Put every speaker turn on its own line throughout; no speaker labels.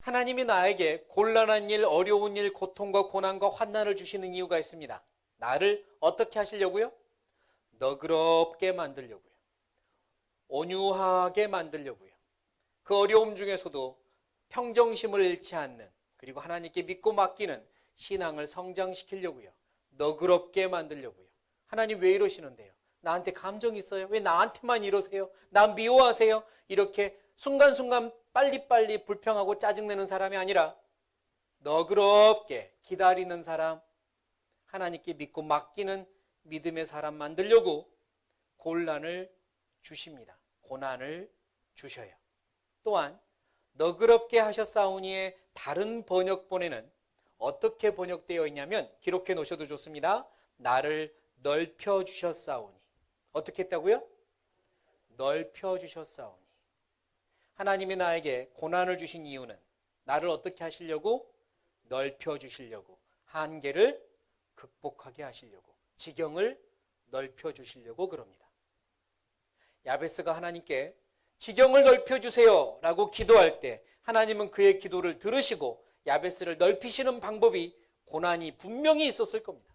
하나님이 나에게 곤란한 일, 어려운 일, 고통과 고난과 환난을 주시는 이유가 있습니다. 나를 어떻게 하시려고요? 너그럽게 만들려고요. 온유하게 만들려고요. 그 어려움 중에서도 평정심을 잃지 않는, 그리고 하나님께 믿고 맡기는 신앙을 성장시키려고요. 너그럽게 만들려고요. 하나님 왜 이러시는데요? 나한테 감정 있어요? 왜 나한테만 이러세요? 나 미워하세요? 이렇게 순간순간 빨리빨리 불평하고 짜증내는 사람이 아니라 너그럽게 기다리는 사람, 하나님께 믿고 맡기는 믿음의 사람 만들려고 곤란을 주십니다. 고난을 주셔요. 또한 너그럽게 하셨사오니의 다른 번역본에는 어떻게 번역되어 있냐면, 기록해 놓으셔도 좋습니다. 나를 넓혀 주셨사오니. 어떻게 했다고요? 넓혀 주셨사오니. 하나님이 나에게 고난을 주신 이유는 나를 어떻게 하시려고? 넓혀 주시려고, 한계를 극복하게 하시려고, 지경을 넓혀 주시려고 그럽니다. 야베스가 하나님께 지경을 넓혀 주세요 라고 기도할 때 하나님은 그의 기도를 들으시고 야베스를 넓히시는 방법이 고난이 분명히 있었을 겁니다.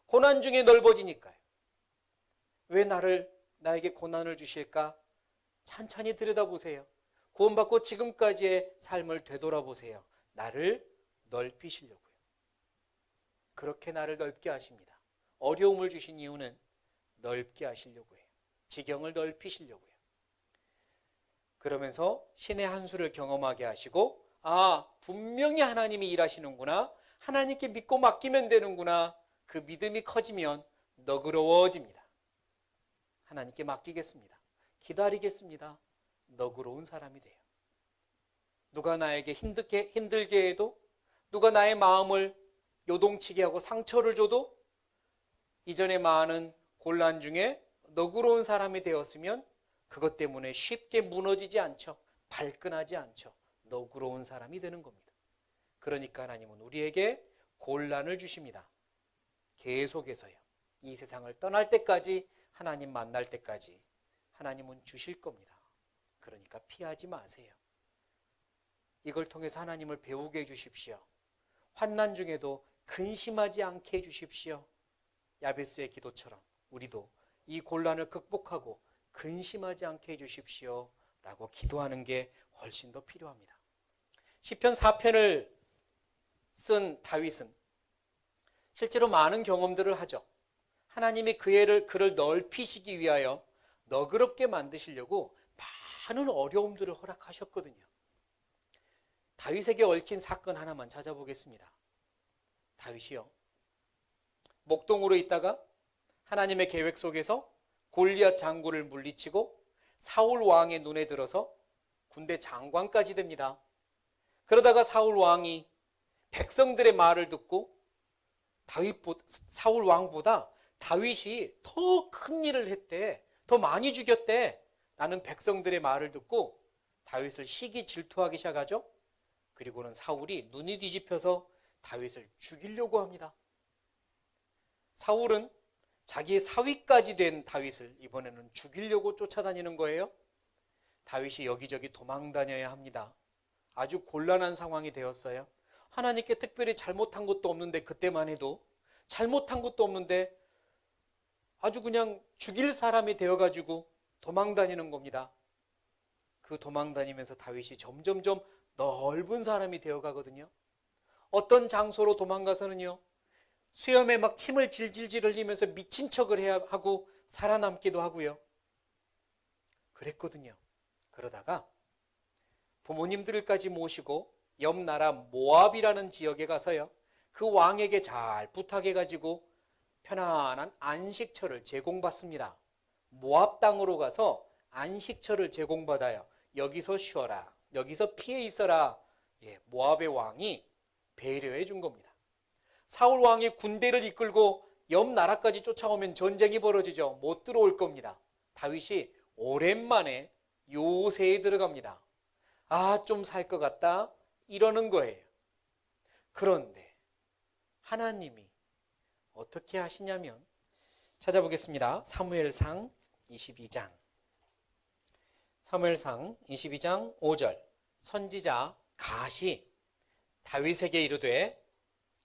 고난 중에 넓어지니까요. 왜 나에게 고난을 주실까? 찬찬히 들여다보세요. 구원받고 지금까지의 삶을 되돌아보세요. 나를 넓히시려고요. 그렇게 나를 넓게 하십니다. 어려움을 주신 이유는 넓게 하시려고 해요. 지경을 넓히시려고요. 그러면서 신의 한 수를 경험하게 하시고, 분명히 하나님이 일하시는구나, 하나님께 믿고 맡기면 되는구나, 그 믿음이 커지면 너그러워집니다. 하나님께 맡기겠습니다. 기다리겠습니다. 너그러운 사람이 돼요. 누가 나에게 힘들게 해도, 누가 나의 마음을 요동치게 하고 상처를 줘도 이전에 많은 곤란 중에 너그러운 사람이 되었으면 그것 때문에 쉽게 무너지지 않죠. 발끈하지 않죠. 너그러운 사람이 되는 겁니다. 그러니까 하나님은 우리에게 곤란을 주십니다. 계속해서요. 이 세상을 떠날 때까지, 하나님 만날 때까지 하나님은 주실 겁니다. 그러니까 피하지 마세요. 이걸 통해서 하나님을 배우게 해주십시오. 환난 중에도 근심하지 않게 해주십시오. 야베스의 기도처럼 우리도 이 곤란을 극복하고 근심하지 않게 해주십시오 라고 기도하는 게 훨씬 더 필요합니다. 시편 4편을 쓴 다윗은 실제로 많은 경험들을 하죠. 하나님이 그를 넓히시기 위하여 너그럽게 만드시려고 많은 어려움들을 허락하셨거든요. 다윗에게 얽힌 사건 하나만 찾아보겠습니다. 다윗이요, 목동으로 있다가 하나님의 계획 속에서 골리앗 장군을 물리치고 사울 왕의 눈에 들어서 군대 장관까지 됩니다. 그러다가 사울 왕이 백성들의 말을 듣고 사울 왕보다 다윗이 더 큰 일을 했대, 더 많이 죽였대 라는 백성들의 말을 듣고 다윗을 시기 질투하기 시작하죠. 그리고는 사울이 눈이 뒤집혀서 다윗을 죽이려고 합니다. 사울은 자기의 사위까지 된 다윗을 이번에는 죽이려고 쫓아다니는 거예요. 다윗이 여기저기 도망다녀야 합니다. 아주 곤란한 상황이 되었어요. 하나님께 특별히 잘못한 것도 없는데, 그때만 해도 잘못한 것도 없는데 아주 그냥 죽일 사람이 되어가지고 도망다니는 겁니다. 그 도망다니면서 다윗이 점점점 넓은 사람이 되어가거든요. 어떤 장소로 도망가서는요, 수염에 막 침을 질질질 흘리면서 미친 척을 해야 하고 살아남기도 하고요. 그랬거든요. 그러다가 부모님들까지 모시고 옆 나라 모압이라는 지역에 가서요, 그 왕에게 잘 부탁해가지고 편안한 안식처를 제공받습니다. 모압 땅으로 가서 안식처를 제공받아요. 여기서 쉬어라, 여기서 피해 있어라. 모압의 왕이 배려해 준 겁니다. 사울 왕이 군대를 이끌고 옆 나라까지 쫓아오면 전쟁이 벌어지죠. 못 들어올 겁니다. 다윗이 오랜만에 요새에 들어갑니다. 좀 살 것 같다 이러는 거예요. 그런데 하나님이 어떻게 하시냐면, 찾아보겠습니다. 사무엘상 22장 5절, 선지자 갓이 다윗에게 이르되,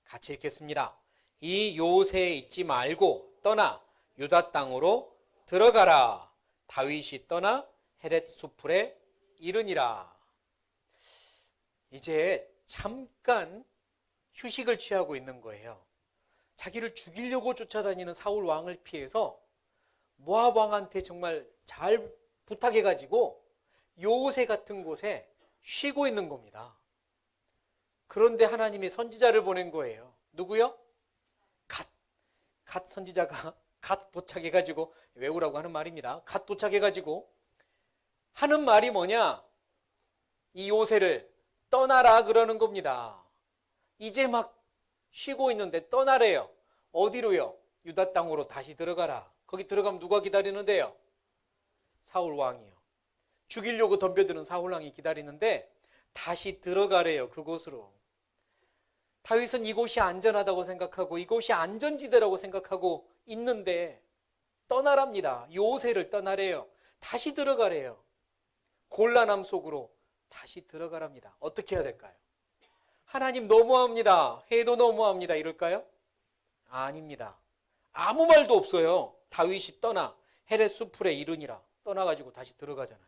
같이 읽겠습니다. 이 요새에 있지 말고 떠나 유다 땅으로 들어가라. 다윗이 떠나 헤렛 수풀에 이르니라. 이제 잠깐 휴식을 취하고 있는 거예요. 자기를 죽이려고 쫓아다니는 사울 왕을 피해서 모압 왕한테 정말 잘 부탁해가지고 요새 같은 곳에 쉬고 있는 겁니다. 그런데 하나님이 선지자를 보낸 거예요. 누구요? 갓 선지자가 갓 도착해가지고, 외우라고 하는 말입니다. 갓 도착해가지고 하는 말이 뭐냐? 이 요새를 떠나라 그러는 겁니다. 이제 막 쉬고 있는데 떠나래요. 어디로요? 유다 땅으로 다시 들어가라. 거기 들어가면 누가 기다리는데요? 사울 왕이요. 죽이려고 덤벼드는 사울 왕이 기다리는데 다시 들어가래요. 그곳으로. 다윗은 이곳이 안전하다고 생각하고 이곳이 안전지대라고 생각하고 있는데 떠나랍니다. 요새를 떠나래요. 다시 들어가래요. 곤란함 속으로 다시 들어가랍니다. 어떻게 해야 될까요? 하나님 너무합니다. 해도 너무합니다. 이럴까요? 아닙니다. 아무 말도 없어요. 다윗이 떠나 헤렛 수풀에 이르니라. 떠나가지고 다시 들어가잖아요.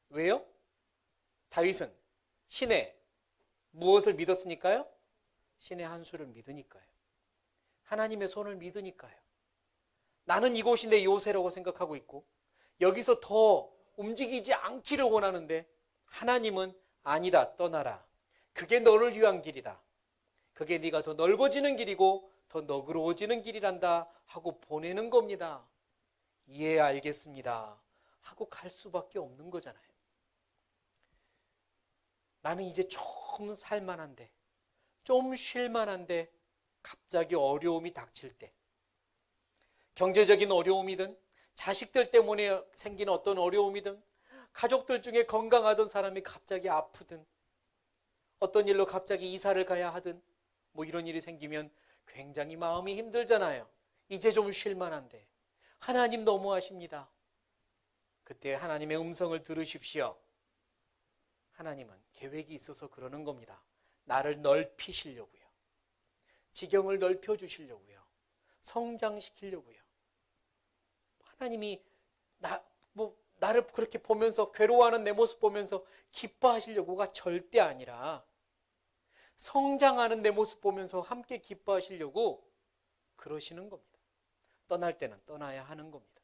왜요? 다윗은 신의 무엇을 믿었으니까요? 신의 한 수를 믿으니까요. 하나님의 손을 믿으니까요. 나는 이곳이 내 요새라고 생각하고 있고 여기서 더 움직이지 않기를 원하는데 하나님은 아니다, 떠나라. 그게 너를 위한 길이다. 그게 네가 더 넓어지는 길이고 더 너그러워지는 길이란다 하고 보내는 겁니다. 예, 알겠습니다 하고 갈 수밖에 없는 거잖아요. 나는 이제 좀 살만한데, 좀 쉴만한데 갑자기 어려움이 닥칠 때, 경제적인 어려움이든 자식들 때문에 생기는 어떤 어려움이든 가족들 중에 건강하던 사람이 갑자기 아프든 어떤 일로 갑자기 이사를 가야 하든 뭐 이런 일이 생기면 굉장히 마음이 힘들잖아요. 이제 좀 쉴만한데 하나님 너무하십니다. 그때 하나님의 음성을 들으십시오. 하나님은 계획이 있어서 그러는 겁니다. 나를 넓히시려고요. 지경을 넓혀주시려고요. 성장시키려고요. 하나님이 나를 그렇게 보면서 괴로워하는 내 모습 보면서 기뻐하시려고가 절대 아니라 성장하는 내 모습 보면서 함께 기뻐하시려고 그러시는 겁니다. 떠날 때는 떠나야 하는 겁니다.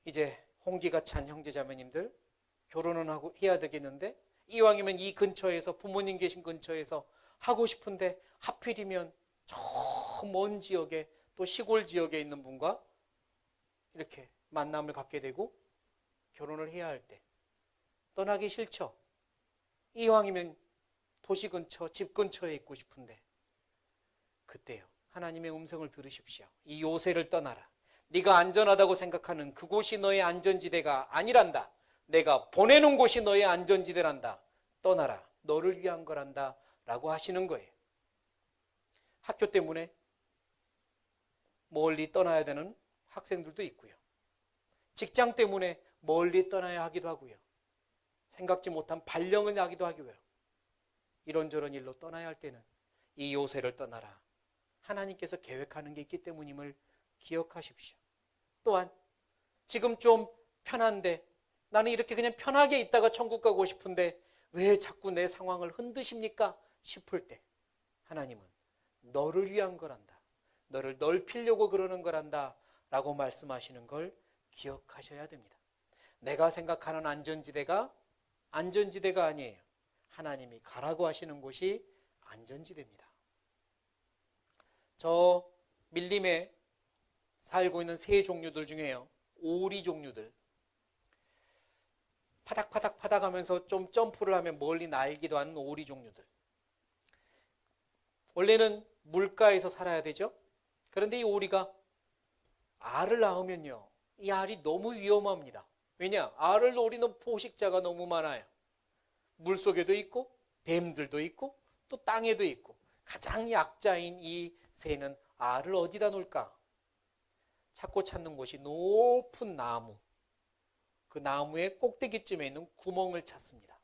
이제 홍기가 찬 형제자매님들, 결혼은 하고 해야 되겠는데 이왕이면 이 근처에서, 부모님 계신 근처에서 하고 싶은데 하필이면 저 먼 지역에, 또 시골 지역에 있는 분과 이렇게 만남을 갖게 되고 결혼을 해야 할 때 떠나기 싫죠. 이왕이면 도시 근처, 집 근처에 있고 싶은데 그때요, 하나님의 음성을 들으십시오. 이 요새를 떠나라. 네가 안전하다고 생각하는 그곳이 너의 안전지대가 아니란다. 내가 보내는 곳이 너의 안전지대란다. 떠나라. 너를 위한 거란다 라고 하시는 거예요. 학교 때문에 멀리 떠나야 되는 학생들도 있고요. 직장 때문에 멀리 떠나야 하기도 하고요. 생각지 못한 발령을 나기도 하고요. 이런저런 일로 떠나야 할 때는 이 요새를 떠나라. 하나님께서 계획하는 게 있기 때문임을 기억하십시오. 또한 지금 좀 편한데, 나는 이렇게 그냥 편하게 있다가 천국 가고 싶은데 왜 자꾸 내 상황을 흔드십니까? 싶을 때 하나님은 너를 위한 거란다. 너를 넓히려고 그러는 거란다 라고 말씀하시는 걸 기억하셔야 됩니다. 내가 생각하는 안전지대가 안전지대가 아니에요. 하나님이 가라고 하시는 곳이 안전지대입니다. 저 밀림에 살고 있는 새 종류들 중에요, 오리 종류들, 파닥파닥 하면서 좀 점프를 하면 멀리 날기도 하는 오리 종류들. 원래는 물가에서 살아야 되죠. 그런데 이 오리가 알을 낳으면요, 이 알이 너무 위험합니다. 왜냐? 알을 노리는 포식자가 너무 많아요. 물속에도 있고 뱀들도 있고 또 땅에도 있고. 가장 약자인 이 새는 알을 어디다 놓을까? 찾고 찾는 곳이 높은 나무, 그 나무의 꼭대기쯤에 있는 구멍을 찾습니다.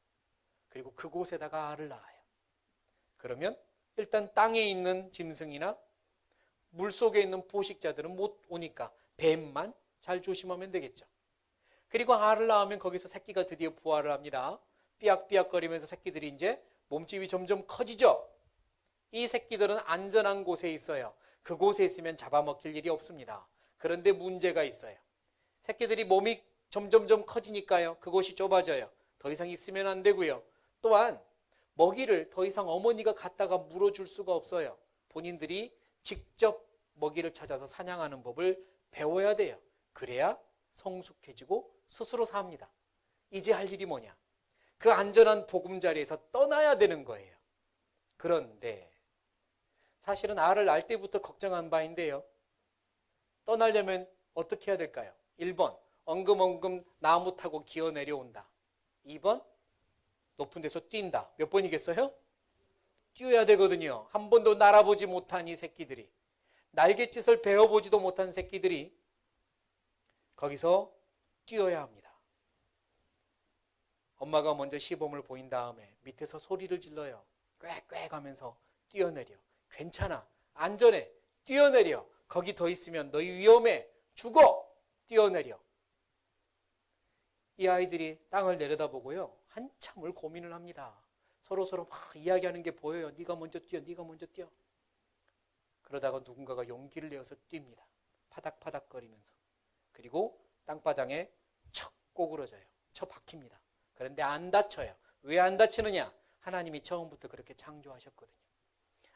그리고 그곳에다가 알을 낳아요. 그러면 일단 땅에 있는 짐승이나 물속에 있는 포식자들은 못 오니까 뱀만 잘 조심하면 되겠죠. 그리고 알을 낳으면 거기서 새끼가 드디어 부화를 합니다. 삐약삐약거리면서 새끼들이 이제 몸집이 점점 커지죠. 이 새끼들은 안전한 곳에 있어요. 그곳에 있으면 잡아먹힐 일이 없습니다. 그런데 문제가 있어요. 새끼들이 몸이 점점점 커지니까요. 그곳이 좁아져요. 더 이상 있으면 안 되고요. 또한 먹이를 더 이상 어머니가 갖다가 물어줄 수가 없어요. 본인들이 직접 먹이를 찾아서 사냥하는 법을 배워야 돼요. 그래야 성숙해지고 스스로 삽니다. 이제 할 일이 뭐냐? 그 안전한 보금자리에서 떠나야 되는 거예요. 그런데 사실은 알을 낳을 때부터 걱정한 바인데요. 떠나려면 어떻게 해야 될까요? 1번, 엉금엉금 나무 타고 기어 내려온다. 2번, 높은 데서 뛴다. 몇 번이겠어요? 뛰어야 되거든요. 한 번도 날아보지 못한 이 새끼들이, 날갯짓을 배워보지도 못한 새끼들이 거기서 뛰어야 합니다. 엄마가 먼저 시범을 보인 다음에 밑에서 소리를 질러요. 꽥꽥 하면서 뛰어내려. 괜찮아. 안전해. 뛰어내려. 거기 더 있으면 너희 위험해. 죽어. 뛰어내려. 이 아이들이 땅을 내려다보고요. 한참을 고민을 합니다. 서로서로 막 이야기하는 게 보여요. 네가 먼저 뛰어. 네가 먼저 뛰어. 그러다가 누군가가 용기를 내어서 뜁니다. 파닥파닥거리면서. 그리고 땅바닥에 척 꼬그러져요. 쳐 박힙니다. 그런데 안 다쳐요. 왜 안 다치느냐? 하나님이 처음부터 그렇게 창조하셨거든요.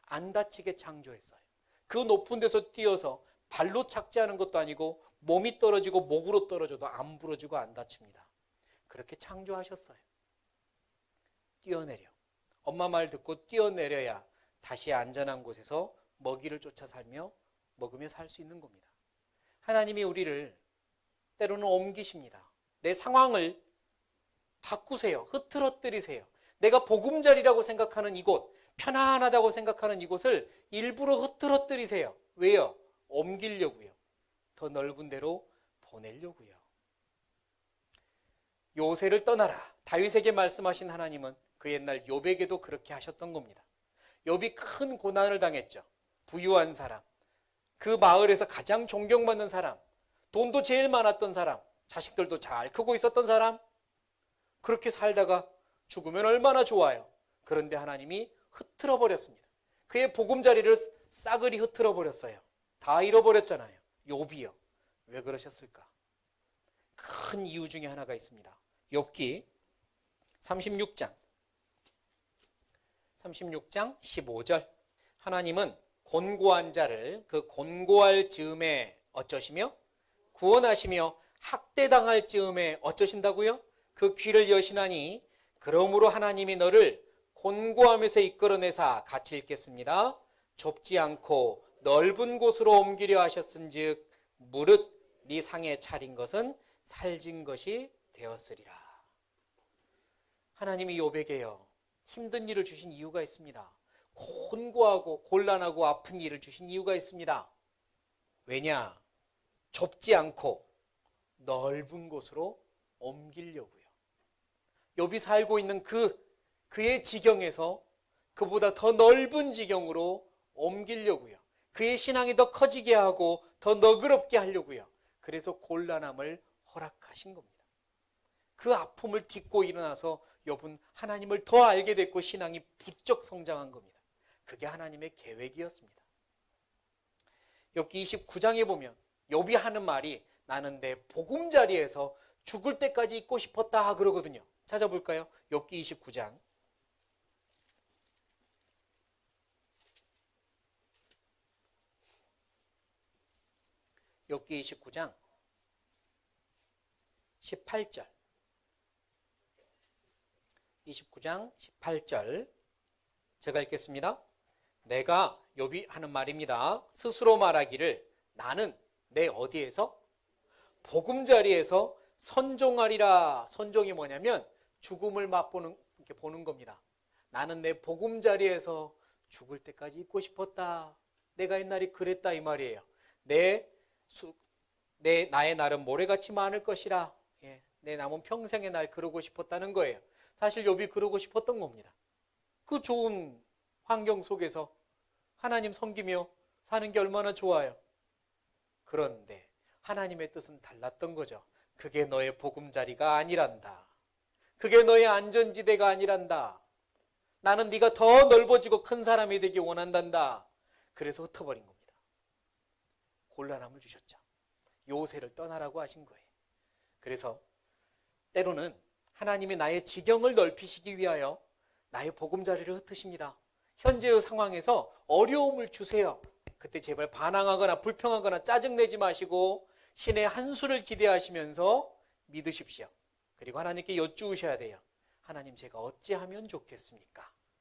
안 다치게 창조했어요. 그 높은 데서 뛰어서 발로 착지하는 것도 아니고 몸이 떨어지고 목으로 떨어져도 안 부러지고 안 다칩니다. 그렇게 창조하셨어요. 뛰어내려. 엄마 말 듣고 뛰어내려야 다시 안전한 곳에서 먹이를 쫓아 살며 먹으며 살 수 있는 겁니다. 하나님이 우리를 때로는 옮기십니다. 내 상황을 바꾸세요. 흐트러뜨리세요. 내가 보금자리라고 생각하는 이곳, 편안하다고 생각하는 이곳을 일부러 흐트러뜨리세요. 왜요? 옮기려고요. 더 넓은 데로 보내려고요. 요새를 떠나라. 다윗에게 말씀하신 하나님은 그 옛날 욥에게도 그렇게 하셨던 겁니다. 욥이 큰 고난을 당했죠. 부유한 사람, 그 마을에서 가장 존경받는 사람, 돈도 제일 많았던 사람, 자식들도 잘 크고 있었던 사람, 그렇게 살다가 죽으면 얼마나 좋아요. 그런데 하나님이 흐트러 버렸습니다. 그의 보금자리를 싸그리 흐트러 버렸어요. 다 잃어버렸잖아요. 욥이요. 왜 그러셨을까? 큰 이유 중에 하나가 있습니다. 욥기 36장 15절. 하나님은 곤고한 자를 그 곤고할 즈음에 어쩌시며 구원하시며 학대당할 즈음에 어쩌신다고요? 그 귀를 여시나니 그러므로 하나님이 너를 곤고함에서 이끌어내사 같이 읽겠습니다. 좁지 않고 넓은 곳으로 옮기려 하셨은즉 무릇 네 상에 차린 것은 살진 것이 되었으리라. 하나님이 욥에게요 힘든 일을 주신 이유가 있습니다. 곤고하고 곤란하고 아픈 일을 주신 이유가 있습니다. 왜냐? 좁지 않고 넓은 곳으로 옮기려고요. 욥이 살고 있는 그의 지경에서 그보다 더 넓은 지경으로 옮기려고요. 그의 신앙이 더 커지게 하고 더 너그럽게 하려고요. 그래서 곤란함을 허락하신 겁니다. 그 아픔을 딛고 일어나서 욥은 하나님을 더 알게 됐고 신앙이 부쩍 성장한 겁니다. 그게 하나님의 계획이었습니다. 욥기 29장에 보면 욥이 하는 말이 나는 내 보금자리에서 죽을 때까지 있고 싶었다 그러거든요. 찾아볼까요? 욥기 29장 욥기 29장 18절 29장 18절 제가 읽겠습니다. 내가 욥이 하는 말입니다. 스스로 말하기를 나는 내 어디에서? 보금자리에서 선종하리라. 선종이 뭐냐면 죽음을 맛보는 이렇게 보는 겁니다. 나는 내 보금자리에서 죽을 때까지 있고 싶었다. 내가 옛날에 그랬다 이 말이에요. 나의 날은 모래같이 많을 것이라. 예, 내 남은 평생의 날 그러고 싶었다는 거예요. 사실 욥이 그러고 싶었던 겁니다. 그 좋은 환경 속에서 하나님 섬기며 사는 게 얼마나 좋아요. 그런데 하나님의 뜻은 달랐던 거죠. 그게 너의 보금자리가 아니란다. 그게 너의 안전지대가 아니란다. 나는 네가 더 넓어지고 큰 사람이 되기 원한단다. 그래서 흩어버린 겁니다. 곤란함을 주셨죠. 요새를 떠나라고 하신 거예요. 그래서 때로는 하나님이 나의 지경을 넓히시기 위하여 나의 보금자리를 흩으십니다. 현재의 상황에서 어려움을 주세요. 그때 제발 반항하거나 불평하거나 짜증내지 마시고 신의 한 수를 기대하시면서 믿으십시오. 그리고 하나님께 여쭈으셔야 돼요. 하나님, 제가 어찌하면 좋겠습니까?